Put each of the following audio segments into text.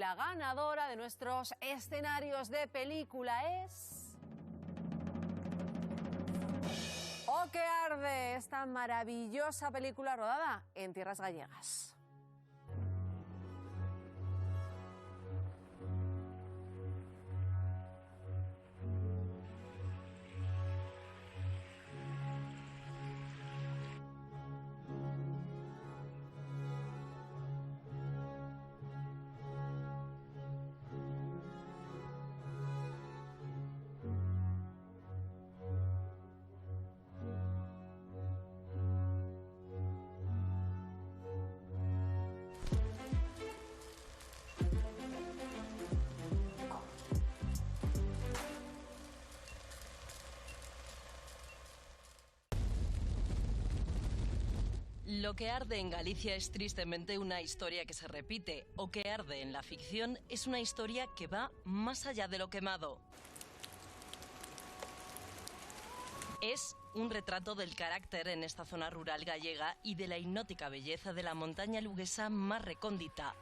la ganadora de nuestros escenarios de película es... ¡Oh, que arde! Esta maravillosa película rodada en tierras gallegas. Lo que arde en Galicia es tristemente una historia que se repite. O que arde en la ficción es una historia que va más allá de lo quemado. Es un retrato del carácter en esta zona rural gallega y de la hipnótica belleza de la montaña luguesa más recóndita.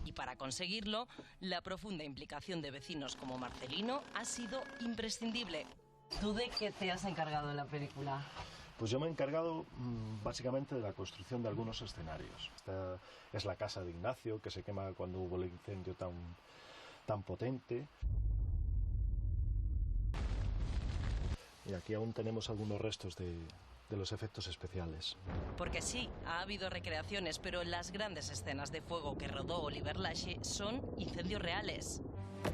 Y para conseguirlo, la profunda implicación de vecinos como Marcelino ha sido imprescindible. ¿Tú de qué te has encargado en la película? Pues yo me he encargado básicamente de la construcción de algunos escenarios. Esta es la casa de Ignacio, que se quema cuando hubo el incendio tan potente. Y aquí aún tenemos algunos restos de los efectos especiales. Porque sí, ha habido recreaciones, pero las grandes escenas de fuego que rodó Oliver Laxe son incendios reales.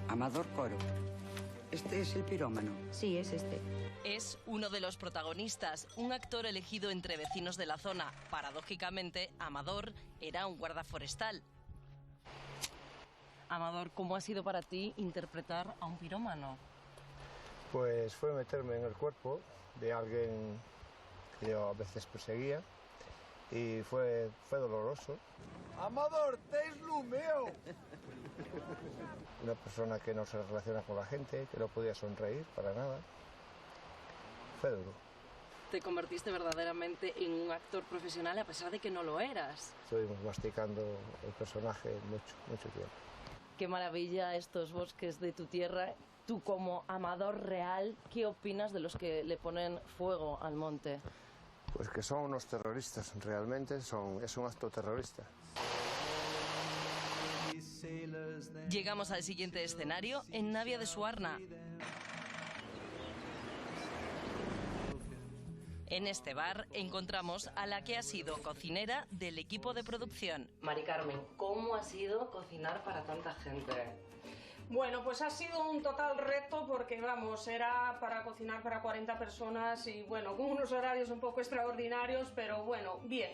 Amador Coro. ¿Este es el pirómano? Sí, es este. Es uno de los protagonistas, un actor elegido entre vecinos de la zona. Paradójicamente, Amador era un guarda forestal. Amador, ¿cómo ha sido para ti interpretar a un pirómano? Pues fue meterme en el cuerpo de alguien que yo a veces perseguía y fue doloroso. Amador, tes lumeo. Una persona que no se relaciona con la gente, que no podía sonreír para nada. Fue duro. Te convertiste verdaderamente en un actor profesional a pesar de que no lo eras. Estuvimos masticando el personaje mucho tiempo. Qué maravilla estos bosques de tu tierra. Tú como amador real, ¿qué opinas de los que le ponen fuego al monte? Pues que son unos terroristas, realmente es un acto terrorista. Llegamos al siguiente escenario en Navia de Suarna. En este bar encontramos a la que ha sido cocinera del equipo de producción. Mari Carmen, ¿cómo ha sido cocinar para tanta gente? Bueno, pues ha sido un total reto porque, vamos, era para cocinar para 40 personas y, bueno, con unos horarios un poco extraordinarios, pero bueno, bien.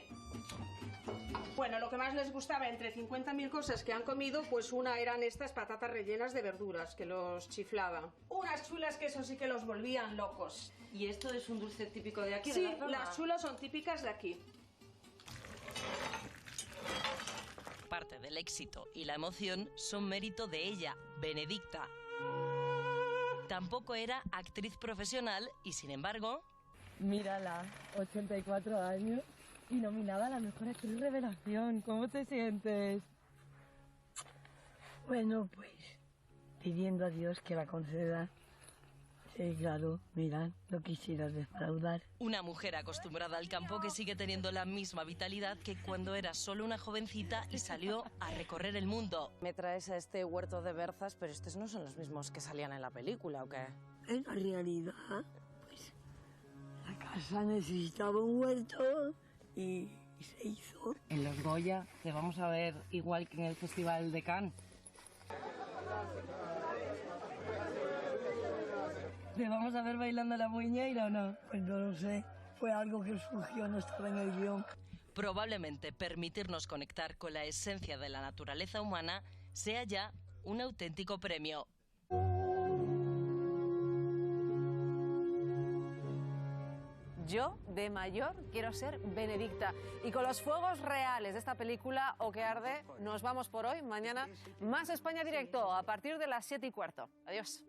Bueno, lo que más les gustaba, entre 50.000 cosas que han comido, pues una eran estas patatas rellenas de verduras, que los chiflaban. Unas chulas que eso sí que los volvían locos. ¿Y esto es un dulce típico de aquí? Sí, de la zona? Las chulas son típicas de aquí. Parte del éxito y la emoción son mérito de ella, Benedicta. Tampoco era actriz profesional y, sin embargo... Mírala, 84 años y nominada a la mejor actriz revelación. ¿Cómo te sientes? Bueno, pues pidiendo a Dios que la conceda. Sí, claro, mira, no quisieras defraudar. Una mujer acostumbrada al campo que sigue teniendo la misma vitalidad que cuando era solo una jovencita y salió a recorrer el mundo. Me traes a este huerto de berzas, pero estos no son los mismos que salían en la película, ¿o qué? En la realidad, pues la casa necesitaba un huerto y se hizo. En los Goya te vamos a ver igual que en el Festival de Cannes. ¿Te vamos a ver bailando la muñeira o no? Pues no lo sé, fue algo que surgió, no estaba en el guión. Probablemente permitirnos conectar con la esencia de la naturaleza humana sea ya un auténtico premio. Yo, de mayor, quiero ser Benedicta. Y con los fuegos reales de esta película, O que arde, nos vamos por hoy. Mañana, más España Directo, a partir de las 7:15. Adiós.